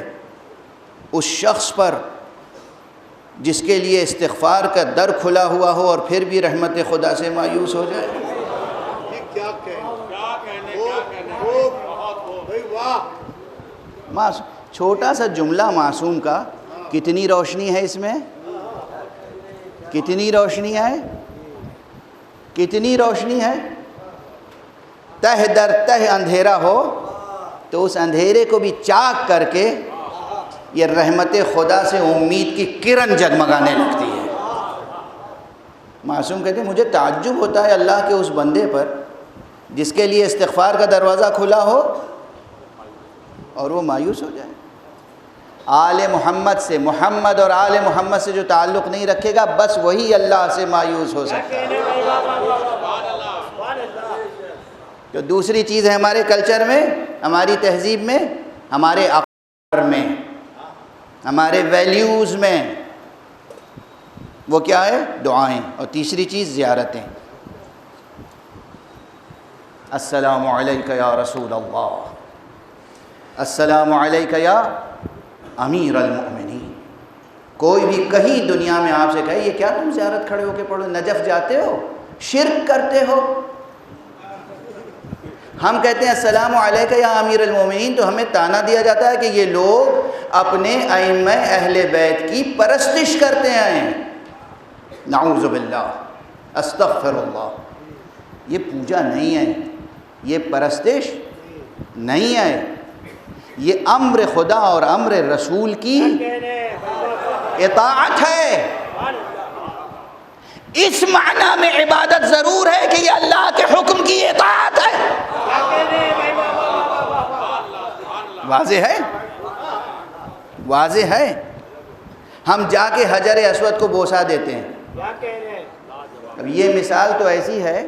اس شخص پر جس کے لیے استغفار کا در کھلا ہوا ہو اور پھر بھی رحمت خدا سے مایوس ہو جائے۔ چھوٹا سا جملہ معصوم کا، کتنی روشنی ہے اس میں، کتنی روشنی ہے، کتنی روشنی ہے۔ تہ در تہ اندھیرا ہو تو اس اندھیرے کو بھی چاک کر کے یہ رحمت خدا سے امید کی کرن جگمگانے لگتی ہے۔ معصوم کہتے ہیں مجھے تعجب ہوتا ہے اللہ کے اس بندے پر جس کے لیے استغفار کا دروازہ کھلا ہو اور وہ مایوس ہو جائے۔ آل محمد سے، محمد اور آل محمد سے جو تعلق نہیں رکھے گا، بس وہی اللہ سے مایوس ہو سکتا ہے۔ تو دوسری چیز ہے ہمارے کلچر میں، ہماری تہذیب میں، ہمارے عقائد میں، ہمارے ویلیوز میں، وہ کیا ہے؟ دعائیں۔ اور تیسری چیز زیارتیں۔ السلام علیکہ یا رسول اللہ، السلام علیکہ یا امیر المؤمنین۔ کوئی بھی کہیں دنیا میں آپ سے کہے یہ کیا تم زیارت کھڑے ہو کے پڑھو، نجف جاتے ہو، شرک کرتے ہو؟ ہم کہتے ہیں السلام علیکہ یا امیر المؤمنین تو ہمیں طعنہ دیا جاتا ہے کہ یہ لوگ اپنے ائمہ اہل بیت کی پرستش کرتے ہیں۔ نعوذ باللہ، استغفر اللہ۔ یہ پوجا نہیں ہے، یہ پرستش نہیں ہے، یہ امر خدا اور امر رسول کی اطاعت ہے۔ اس معنی میں عبادت ضرور ہے کہ یہ اللہ کے حکم کی اطاعت ہے۔ واضح ہے، واضح ہے۔ ہم جا کے حجر اسود کو بوسہ دیتے ہیں۔ اب یہ مثال تو ایسی ہے،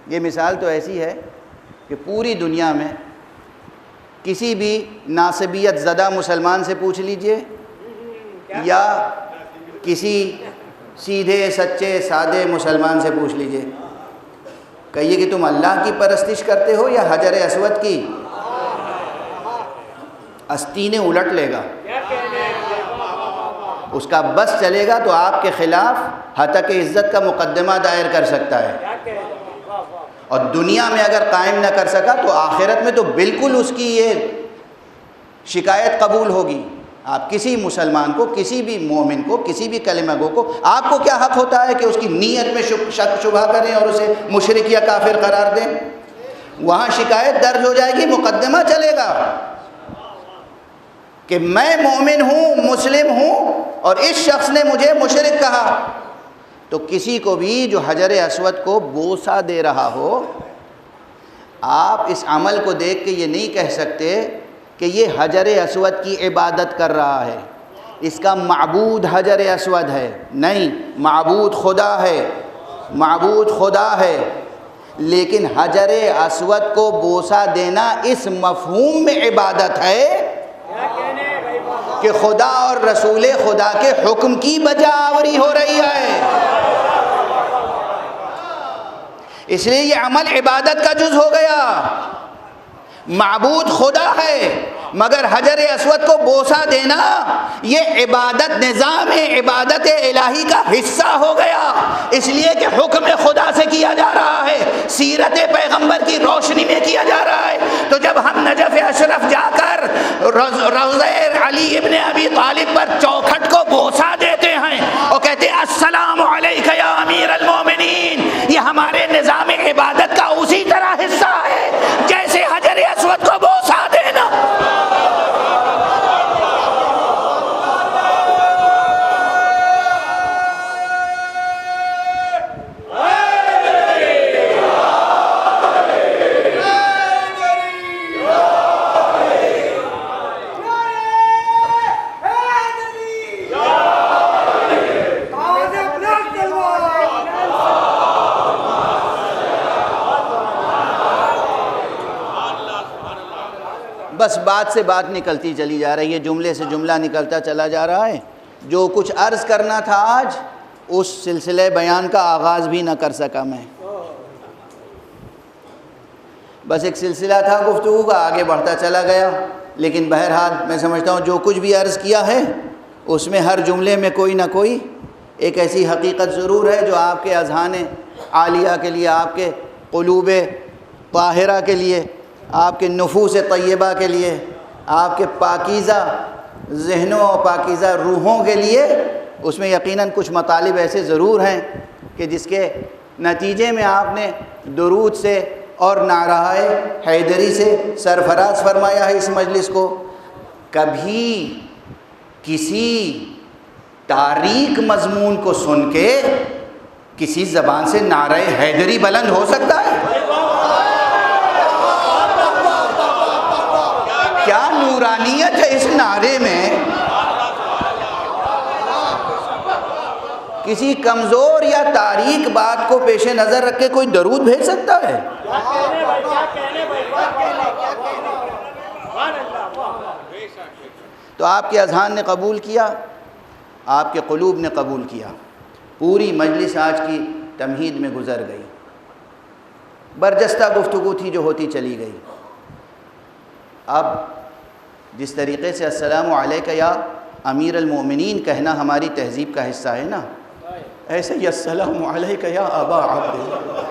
یہ مثال تو ایسی ہے کہ پوری دنیا میں کسی بھی ناصبیت زدہ مسلمان سے پوچھ لیجئے یا کسی سیدھے سچے سادے مسلمان سے پوچھ لیجئے، کہیے کہ تم اللہ کی پرستش کرتے ہو یا حجر اسود کی، آستینیں الٹ لے گا، اس کا بس چلے گا تو آپ کے خلاف ہتک عزت کا مقدمہ دائر کر سکتا ہے، اور دنیا میں اگر قائم نہ کر سکا تو آخرت میں تو بالکل اس کی یہ شکایت قبول ہوگی۔ آپ کسی مسلمان کو، کسی بھی مومن کو، کسی بھی کلمہ گو کو، آپ کو کیا حق ہوتا ہے کہ اس کی نیت میں شک شبہ کریں اور اسے مشرک یا کافر قرار دیں؟ وہاں شکایت درج ہو جائے گی، مقدمہ چلے گا کہ میں مومن ہوں، مسلم ہوں، اور اس شخص نے مجھے مشرک کہا۔ تو کسی کو بھی جو حجر اسود کو بوسہ دے رہا ہو، آپ اس عمل کو دیکھ کے یہ نہیں کہہ سکتے کہ یہ حجر اسود کی عبادت کر رہا ہے، اس کا معبود حجر اسود ہے۔ نہیں، معبود خدا ہے، معبود خدا ہے، لیکن حجر اسود کو بوسہ دینا اس مفہوم میں عبادت ہے کہ خدا اور رسول خدا کے حکم کی بجا آوری ہو رہی ہے۔ اس لیے یہ عمل عبادت کا جز ہو گیا۔ معبود خدا ہے، مگر حجر اسود کو بوسہ دینا یہ عبادت، نظام عبادت الہی کا حصہ ہو گیا، اس لیے کہ حکم خدا سے کیا جا رہا ہے، سیرت پیغمبر کی روشنی میں کیا جا رہا ہے۔ تو جب ہم نجف اشرف جا کر روضہ علی ابن ابی طالب پر چوکھٹ کو بوسہ دیتے ہیں اور کہتے ہیں السلام علیک یا امیر المومنین، یہ ہمارے نظام عبادت کا اسی طرح حصہ ہے جیسے حجر اسود کو بوسہ دینا۔ بس بات سے بات نکلتی چلی جا رہی ہے، جملے سے جملہ نکلتا چلا جا رہا ہے۔ جو کچھ عرض کرنا تھا آج اس سلسلہ بیان کا آغاز بھی نہ کر سکا میں، بس ایک سلسلہ تھا گفتگو کا، آگے بڑھتا چلا گیا۔ لیکن بہرحال میں سمجھتا ہوں جو کچھ بھی عرض کیا ہے اس میں ہر جملے میں کوئی نہ کوئی ایک ایسی حقیقت ضرور ہے جو آپ کے اذہان عالیہ کے لیے، آپ کے قلوب طاہرہ کے لیے، آپ کے نفوس طیبہ کے لیے، آپ کے پاکیزہ ذہنوں اور پاکیزہ روحوں کے لیے اس میں یقیناً کچھ مطالب ایسے ضرور ہیں کہ جس کے نتیجے میں آپ نے درود سے اور نعرہ حیدری سے سرفراز فرمایا ہے اس مجلس کو۔ کبھی کسی تاریک مضمون کو سن کے کسی زبان سے نعرہ حیدری بلند ہو سکتا ہے؟ کیا نورانیت ہے اس نعرے میں؟ کسی کمزور یا تاریک بات کو پیش نظر رکھ کے کوئی درود بھیج سکتا ہے؟ تو آپ کے اذہان نے قبول کیا، آپ کے قلوب نے قبول کیا، پوری مجلس آج کی تمہید میں گزر گئی، برجستہ گفتگو تھی جو ہوتی چلی گئی۔ اب جس طریقے سے السلام علیک یا امیر المومنین کہنا ہماری تہذیب کا حصہ ہے نا، ایسے ہی السلام علیک یا ابا عبداللہ۔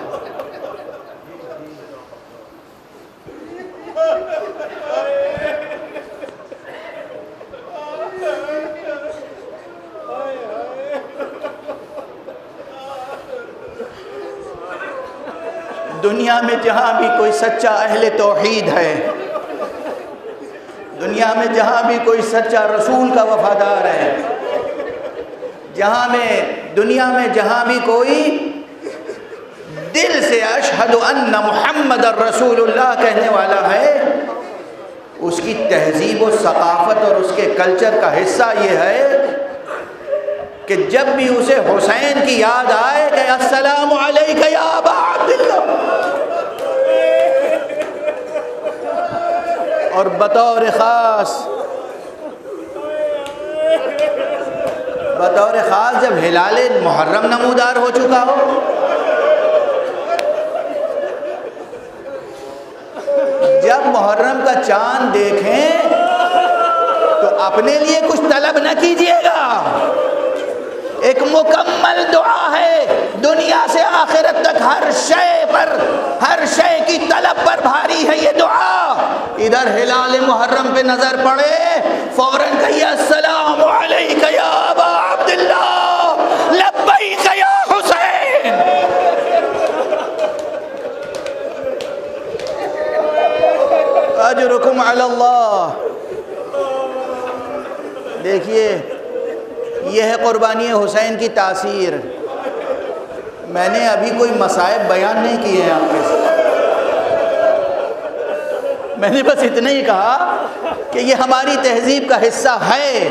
دنیا میں جہاں بھی کوئی سچا اہل توحید ہے، دنیا میں جہاں بھی کوئی سچا رسول کا وفادار ہے، دنیا میں جہاں بھی کوئی دل سے اشہد ان محمد رسول اللہ کہنے والا ہے، اس کی تہذیب و ثقافت اور اس کے کلچر کا حصہ یہ ہے کہ جب بھی اسے حسین کی یاد آئے کہ السلام علیک یا ابا عبداللہ، اور بطور خاص جب ہلال محرم نمودار ہو چکا ہو، جب محرم کا چاند دیکھیں تو اپنے لیے کچھ طلب نہ کیجیے گا، ایک مکمل دعا ہے، دنیا سے آخرت تک ہر شے کی طلب پر بھاری ہے یہ دعا۔ ادھر ہلال محرم پہ نظر پڑے فوراً کہیے السلام علیک یا ابا عبداللہ، لبیک یا حسین۔ اجرکم علی اللہ۔ دیکھیے یہ ہے قربانی حسین کی تاثیر۔ میں نے ابھی کوئی مصائب بیان نہیں کیے ہیں آپ کے ساتھ، میں نے بس اتنا ہی کہا کہ یہ ہماری تہذیب کا حصہ ہے،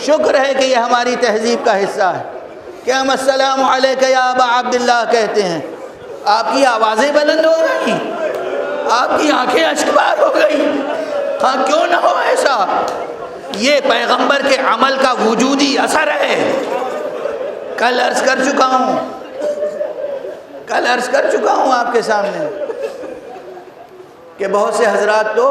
شکر ہے کہ یہ ہماری تہذیب کا حصہ ہے کہ ہم السلام علیک یا ابا عبداللہ کہتے ہیں۔ آپ کی آوازیں بلند ہو گئی، آپ کی آنکھیں اشکبار ہو گئی، ہاں کیوں نہ ہو ایسا؟ یہ پیغمبر کے عمل کا وجودی اثر ہے۔ کل عرض کر چکا ہوں آپ کے سامنے کہ بہت سے حضرات تو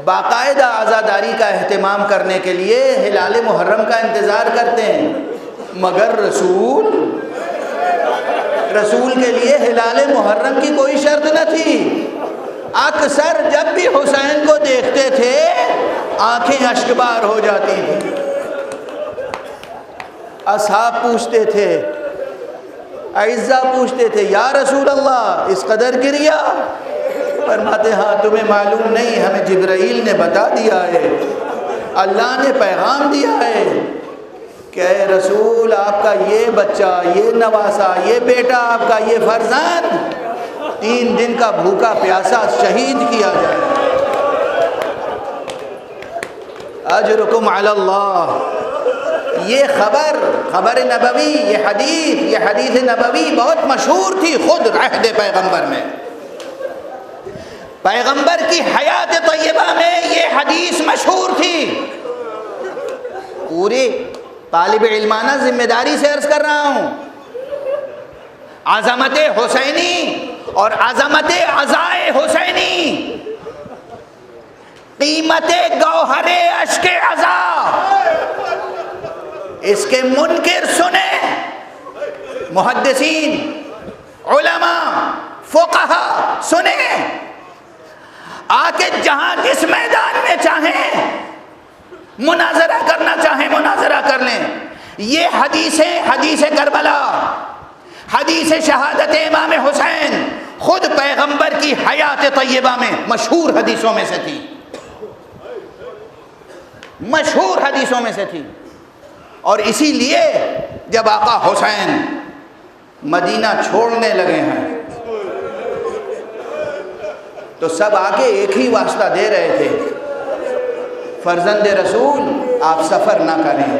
باقاعدہ عزاداری کا اہتمام کرنے کے لیے ہلال محرم کا انتظار کرتے ہیں، مگر رسول کے لیے ہلال محرم کی کوئی شرط نہ تھی۔ اکثر جب بھی حسین کو دیکھتے تھے آنکھیں اشکبار ہو جاتی تھیں۔ اصحاب پوچھتے تھے، اعزا پوچھتے تھے، یا رسول اللہ اس قدر گریا؟ فرماتے ہاں تمہیں معلوم نہیں، ہمیں جبرائیل نے بتا دیا ہے، اللہ نے پیغام دیا ہے کہ اے رسول آپ کا یہ بچہ، یہ نواسا، یہ بیٹا آپ کا، یہ فرزند 3 دن کا بھوکا پیاسا شہید کیا جائے۔ اجرکم علی اللہ۔ یہ خبر نبوی، یہ حدیث نبوی بہت مشہور تھی خود عہد پیغمبر میں۔ پیغمبر کی حیات طیبہ میں یہ حدیث مشہور تھی۔ پوری طالب علمانہ ذمہ داری سے عرض کر رہا ہوں، عظمت حسینی اور عظمت عزائے حسینی، قیمت گوہر اشک عزا، اس کے منکر سنیں، محدثین، علماء، فقہا سنیں، آ کے جہاں جس میدان میں چاہیں مناظرہ کرنا چاہیں مناظرہ کر لیں۔ یہ حدیث کربلا، حدیث شہادت امام حسین خود پیغمبر کی حیات طیبہ میں مشہور حدیثوں میں سے تھی، مشہور حدیثوں میں سے تھی۔ اور اسی لیے جب آقا حسین مدینہ چھوڑنے لگے ہیں تو سب آگے ایک ہی واسطہ دے رہے تھے، فرزند رسول آپ سفر نہ کریں،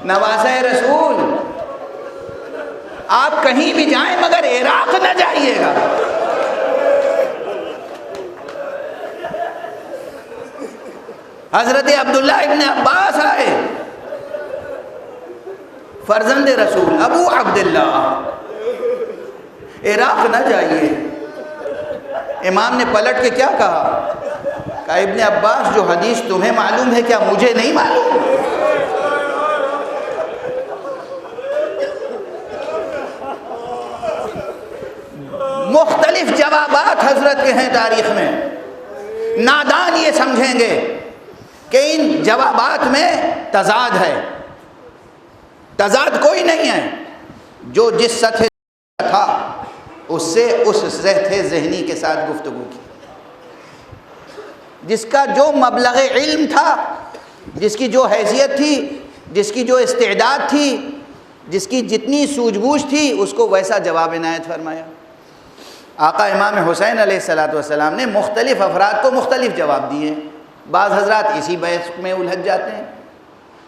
نواسہ رسول آپ کہیں بھی جائیں مگر عراق نہ جائیے گا۔ حضرت عبداللہ ابن عباس آئے، فرزند رسول ابو عبداللہ عراق نہ جائیے۔ امام نے پلٹ کے کیا کہا؟ کہا ابن عباس جو حدیث تمہیں معلوم ہے کیا مجھے نہیں معلوم؟ مختلف جوابات حضرت کے ہیں تاریخ میں۔ نادان یہ سمجھیں گے کہ ان جوابات میں تضاد ہے، تضاد کوئی نہیں ہے۔ جو جس سطح تھا اس سے اس سطح ذہنی کے ساتھ گفتگو کی، جس کا جو مبلغ علم تھا، جس کی جو حیثیت تھی، جس کی جو استعداد تھی، جس کی جتنی سوجھ بوجھ تھی، اس کو ویسا جواب عنایت فرمایا۔ آقا امام حسین علیہ السلام نے مختلف افراد کو مختلف جواب دیے، بعض حضرات اسی بحث میں الجھ جاتے ہیں۔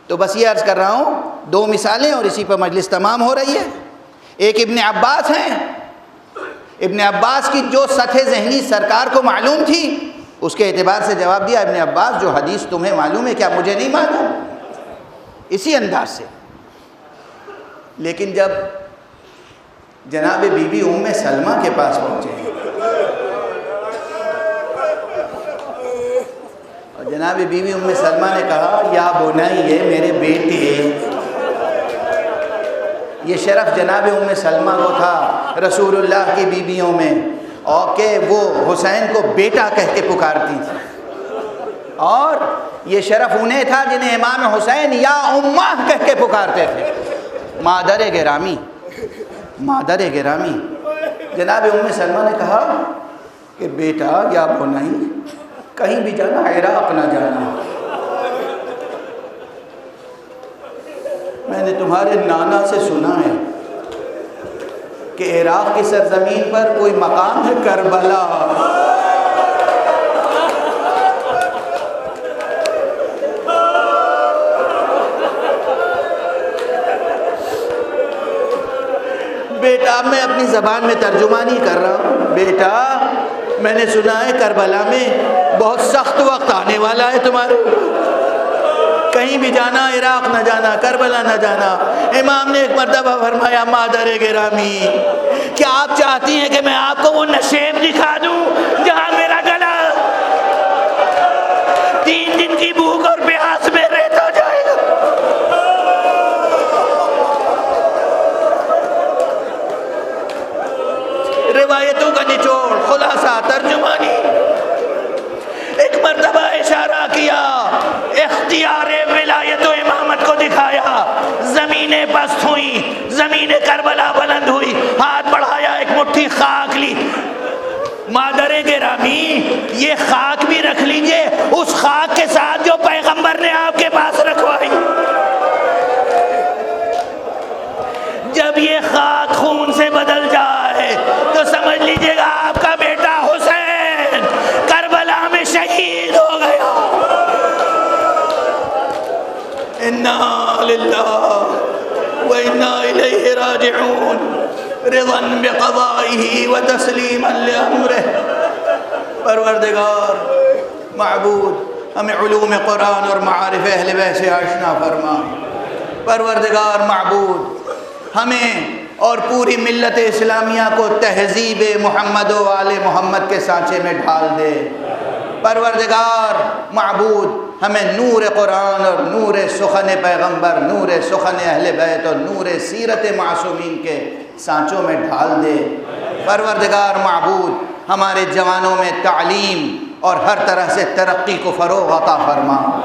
تو بس یہ عرض کر رہا ہوں، 2 مثالیں اور اسی پر مجلس تمام ہو رہی ہے۔ ایک ابن عباس ہیں، ابن عباس کی جو سطح ذہنی سرکار کو معلوم تھی اس کے اعتبار سے جواب دیا، ابن عباس جو حدیث تمہیں معلوم ہے کیا مجھے نہیں معلوم، اسی انداز سے۔ لیکن جب جناب بی بی ام سلمہ کے پاس پہنچے اور جناب بی بی ام سلمہ نے کہا یا بنی میرے بیٹے، یہ شرف جناب ام سلمہ کو تھا رسول اللہ کی بیویوں میں، اور کہ وہ حسین کو بیٹا کہہ کے پکارتی تھی، اور یہ شرف انہیں تھا جنہیں امام حسین یا امہ کہہ کے پکارتے تھے، مادر گرامی، مادر گرامی۔ جناب ام سلمہ نے کہا کہ بیٹا یا بنی کہیں بھی جانا، عراق نہ جانا، میں نے تمہارے نانا سے سنا ہے کہ عراق کی سرزمین پر کوئی مقام ہے کربلا، بیٹا میں اپنی زبان میں ترجمہ نہیں کر رہا ہوں، بیٹا میں نے سنا ہے کربلا میں بہت سخت وقت آنے والا ہے تمہارے، کہیں بھی جانا، عراق نہ جانا، کربلا نہ جانا۔ امام نے ایک مرتبہ فرمایا مادر گرامی کیا آپ چاہتی ہیں کہ میں آپ کو وہ نشیب دکھا دوں مادر گرامی یہ خاک بھی رکھ لیجئے، اس خاک کے ساتھ جو پیغمبر نے آپ کے پاس رکھوائی۔ جب یہ خاک خون سے بدل جائے تو سمجھ لیجئے گا آپ کا بیٹا حسین کربلا میں شہید ہو گیا۔ انا للہ وَإِنَّا إِلَيْهِ رَاجِعُونَ رضا بقضائه وتسلیما لأمره۔ پروردگار معبود ہمیں علوم قرآن اور معارف اہل بیت سے آشنا فرما۔ پروردگار معبود ہمیں اور پوری ملت اسلامیہ کو تہذیب محمد و آل محمد کے سانچے میں ڈھال دے۔ پروردگار معبود ہمیں نور قرآن اور نور سخن پیغمبر، نور سخن اہل بیت اور نور سیرت معصومین کے سانچوں میں ڈھال دے۔ پروردگار معبود ہمارے جوانوں میں تعلیم اور ہر طرح سے ترقی کو فروغ عطا فرما۔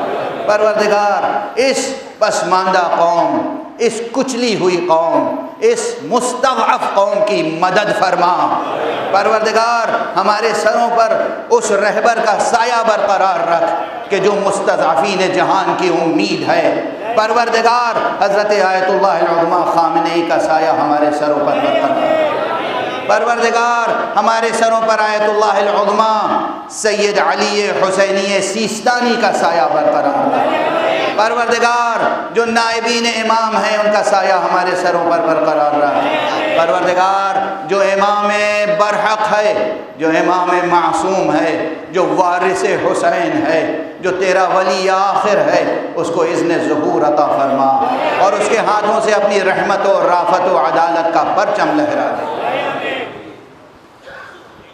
پروردگار اس پسماندہ قوم، اس کچلی ہوئی قوم، اس مستضعف قوم کی مدد فرما۔ پروردگار ہمارے سروں پر اس رہبر کا سایہ برقرار رکھ کہ جو مستضعفین جہان کی امید ہے۔ پروردگار حضرت آیت اللہ العظمیٰ خامنئی کا سایہ ہمارے سروں پر برقرار رکھ۔ پروردگار ہمارے سروں پر آیت اللہ العظمیٰ سید علی حسینی سیستانی کا سایہ برقرار رکھ۔ پروردگار جو نائبین امام ہیں ان کا سایہ ہمارے سروں پر برقرار رکھ۔ پروردگار جو امام برحق ہے، جو امام معصوم ہے، جو وارث حسین ہے، جو تیرا ولی آخر ہے، اس کو اذن ظہور عطا فرما اور اس کے ہاتھوں سے اپنی رحمت و رافت و عدالت کا پرچم لہرا دے۔